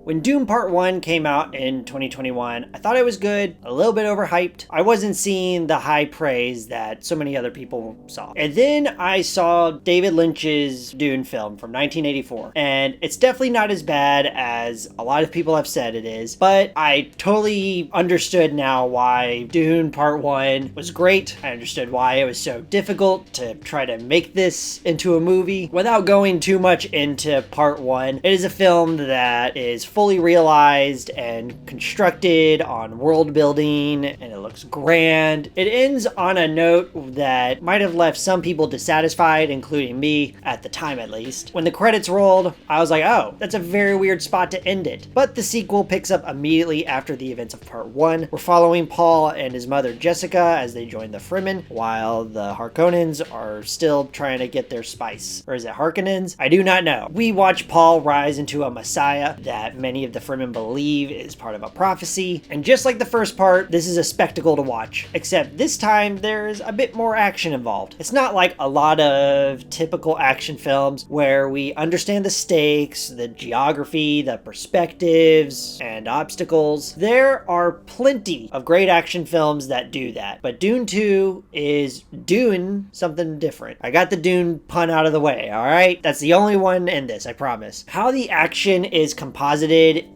When Dune Part 1 came out in 2021, I thought it was good, a little bit overhyped. I wasn't seeing the high praise that so many other people saw. And then I saw David Lynch's Dune film from 1984, and it's definitely not as bad as a lot of people have said it is, but I totally understood now why Dune Part 1 was great. I understood why it was so difficult to try to make this into a movie. Without going too much into Part 1, it is a film that is fully realized and constructed on world building, and it looks grand. It ends on a note that might have left some people dissatisfied, including me, at the time at least. When the credits rolled, I was like, oh, that's a very weird spot to end it. But the sequel picks up immediately after the events of Part 1. We're following Paul and his mother Jessica as they join the Fremen, while the Harkonnens are still trying to get their spice. Or is it Harkonnens? I do not know. We watch Paul rise into a messiah that many of the Fremen believe is part of a prophecy, and just like the first part, this is a spectacle to watch, except this time there's a bit more action involved. It's not like a lot of typical action films where we understand the stakes, the geography, the perspectives, and obstacles. There are plenty of great action films that do that, but Dune 2 is doing something different. I got the Dune pun out of the way, alright? That's the only one in this, I promise. How the action is composited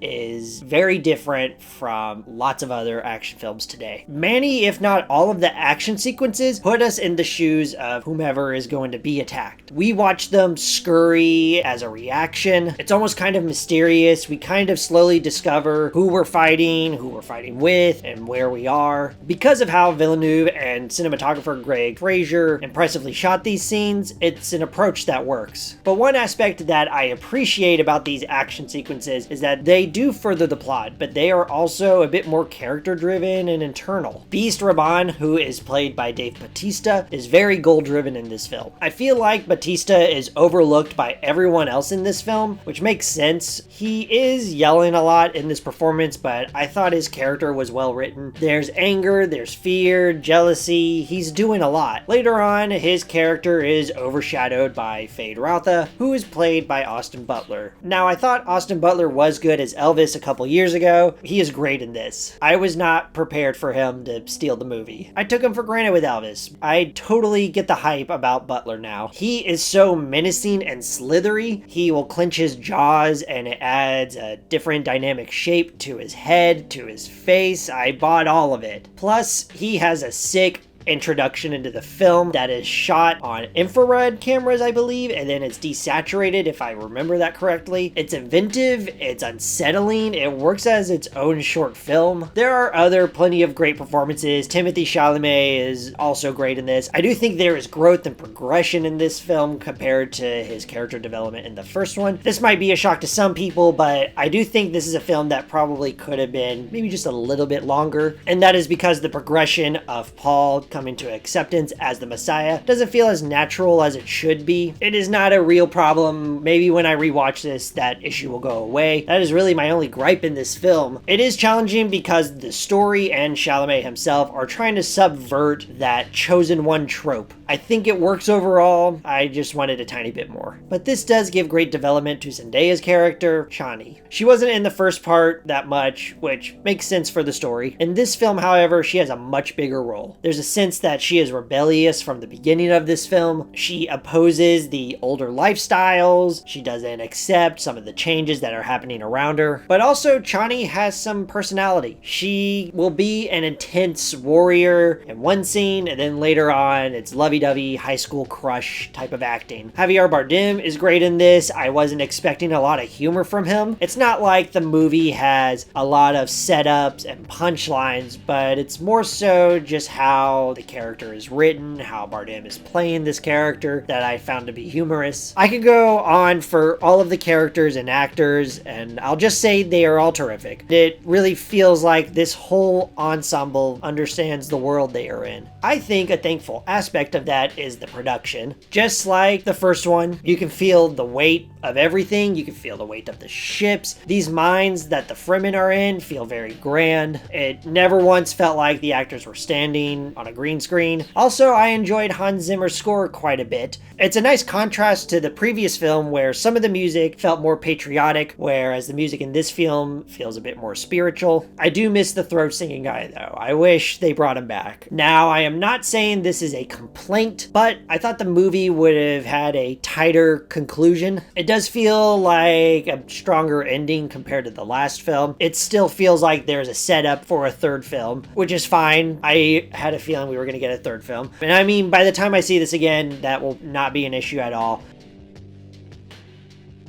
is very different from lots of other action films today. Many, if not all of the action sequences put us in the shoes of whomever is going to be attacked. We watch them scurry as a reaction. It's almost kind of mysterious. We kind of slowly discover who we're fighting with, and where we are. Because of how Villeneuve and cinematographer Greg Fraser impressively shot these scenes, it's an approach that works. But one aspect that I appreciate about these action sequences is that they do further the plot, but they are also a bit more character driven and internal. Beast Raban, who is played by Dave Bautista, is very goal driven in this film. I feel like Bautista is overlooked by everyone else in this film, which makes sense. He is yelling a lot in this performance, but I thought his character was well written. There's anger, there's fear, jealousy, he's doing a lot. Later on, his character is overshadowed by Fade Routha, who is played by Austin Butler. Now, I thought Austin Butler was good as Elvis a couple years ago. He is great in this. I was not prepared for him to steal the movie. I took him for granted with Elvis. I totally get the hype about Butler now. He is so menacing and slithery. He will clench his jaws and it adds a different dynamic shape to his head, to his face. I bought all of it. Plus, he has a sick introduction into the film that is shot on infrared cameras, I believe, and then it's desaturated, if I remember that correctly. It's inventive, it's unsettling, it works as its own short film. There are plenty of great performances. Timothée Chalamet is also great in this. I do think there is growth and progression in this film compared to his character development in the first one. This might be a shock to some people, but I do think this is a film that probably could have been maybe just a little bit longer, and that is because the progression of Paul coming to acceptance as the Messiah doesn't feel as natural as it should be. It is not a real problem. Maybe when I rewatch this, that issue will go away. That is really my only gripe in this film. It is challenging because the story and Chalamet himself are trying to subvert that chosen one trope. I think it works overall. I just wanted a tiny bit more. But this does give great development to Zendaya's character, Chani. She wasn't in the first part that much, which makes sense for the story. In this film, however, she has a much bigger role. There's a sense that she is rebellious from the beginning of this film. She opposes the older lifestyles. She doesn't accept some of the changes that are happening around her. But also, Chani has some personality. She will be an intense warrior in one scene, and then later on, it's lovey-dovey high school crush type of acting. Javier Bardem is great in this. I wasn't expecting a lot of humor from him. It's not like the movie has a lot of setups and punchlines, but it's more so just how the character is written, how Bardem is playing this character that I found to be humorous. I could go on for all of the characters and actors, and I'll just say they are all terrific. It really feels like this whole ensemble understands the world they are in. I think a thankful aspect of that is the production. Just like the first one, you can feel the weight of everything. You can feel the weight of the ships. These mines that the Fremen are in feel very grand. It never once felt like the actors were standing on a green screen. Also, I enjoyed Hans Zimmer's score quite a bit. It's a nice contrast to the previous film where some of the music felt more patriotic, whereas the music in this film feels a bit more spiritual. I do miss the throat singing guy though. I wish they brought him back. Now, I am not saying this is a complaint, but I thought the movie would have had a tighter conclusion. It does feel like a stronger ending compared to the last film. It still feels like there's a setup for a third film, which is fine. I had a feeling we were going to get a third film. And I mean, by the time I see this again, that will not be an issue at all.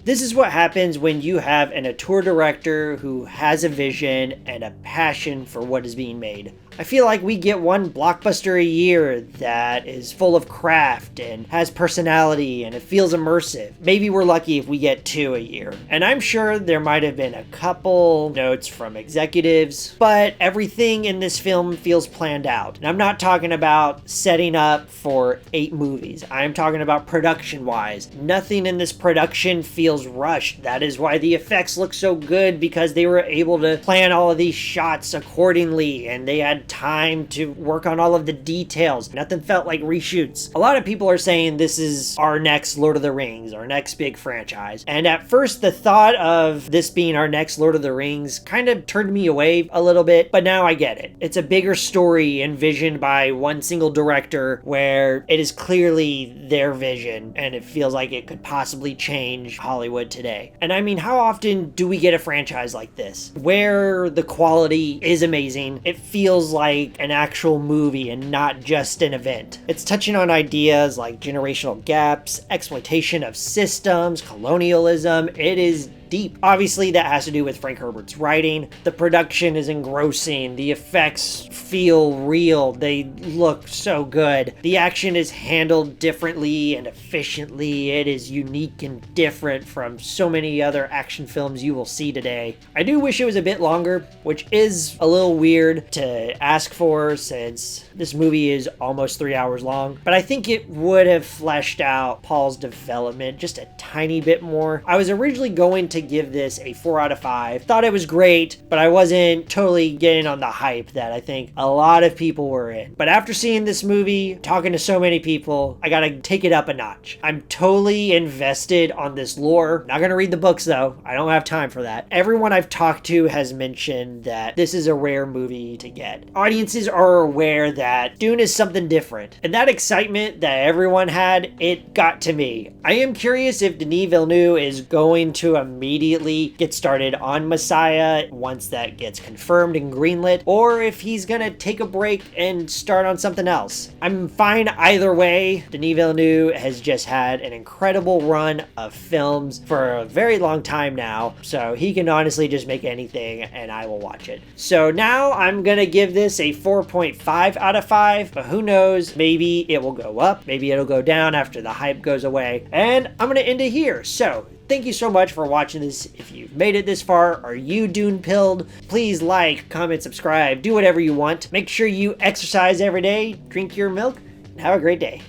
This is what happens when you have an auteur director who has a vision and a passion for what is being made. I feel like we get one blockbuster a year that is full of craft and has personality and it feels immersive. Maybe we're lucky if we get 2 a year. And I'm sure there might have been a couple notes from executives, but everything in this film feels planned out. And I'm not talking about setting up for 8 movies. I'm talking about production-wise. Nothing in this production feels rushed. That is why the effects look so good, because they were able to plan all of these shots accordingly and they had time to work on all of the details. Nothing felt like reshoots. A lot of people are saying this is our next Lord of the Rings, our next big franchise. And at first, the thought of this being our next Lord of the Rings kind of turned me away a little bit, but now I get it. It's a bigger story envisioned by one single director where it is clearly their vision and it feels like it could possibly change Hollywood today. And I mean, how often do we get a franchise like this where the quality is amazing? It feels like an actual movie and not just an event. It's touching on ideas like generational gaps, exploitation of systems, colonialism. It is deep. Obviously, that has to do with Frank Herbert's writing. The production is engrossing. The effects feel real. They look so good. The action is handled differently and efficiently. It is unique and different from so many other action films you will see today. I do wish it was a bit longer, which is a little weird to ask for since this movie is almost 3 hours long, but I think it would have fleshed out Paul's development just a tiny bit more. I was originally going to give this a 4 out of 5. Thought it was great, but I wasn't totally getting on the hype that I think a lot of people were in. But after seeing this movie, talking to so many people, I gotta take it up a notch. I'm totally invested on this lore. Not gonna read the books though. I don't have time for that. Everyone I've talked to has mentioned that this is a rare movie to get. Audiences are aware that Dune is something different. And that excitement that everyone had, it got to me. I am curious if Denis Villeneuve is going to immediately get started on Messiah once that gets confirmed and greenlit, or if he's gonna take a break and start on something else. I'm fine either way. Denis Villeneuve has just had an incredible run of films for a very long time now, so he can honestly just make anything and I will watch it. So now I'm gonna give this a 4.5 out of 5, but who knows, maybe it will go up, maybe it'll go down after the hype goes away, and I'm gonna end it here. So thank you so much for watching this. If you've made it this far, are you Dune pilled? Please like, comment, subscribe, do whatever you want. Make sure you exercise every day, drink your milk, and have a great day.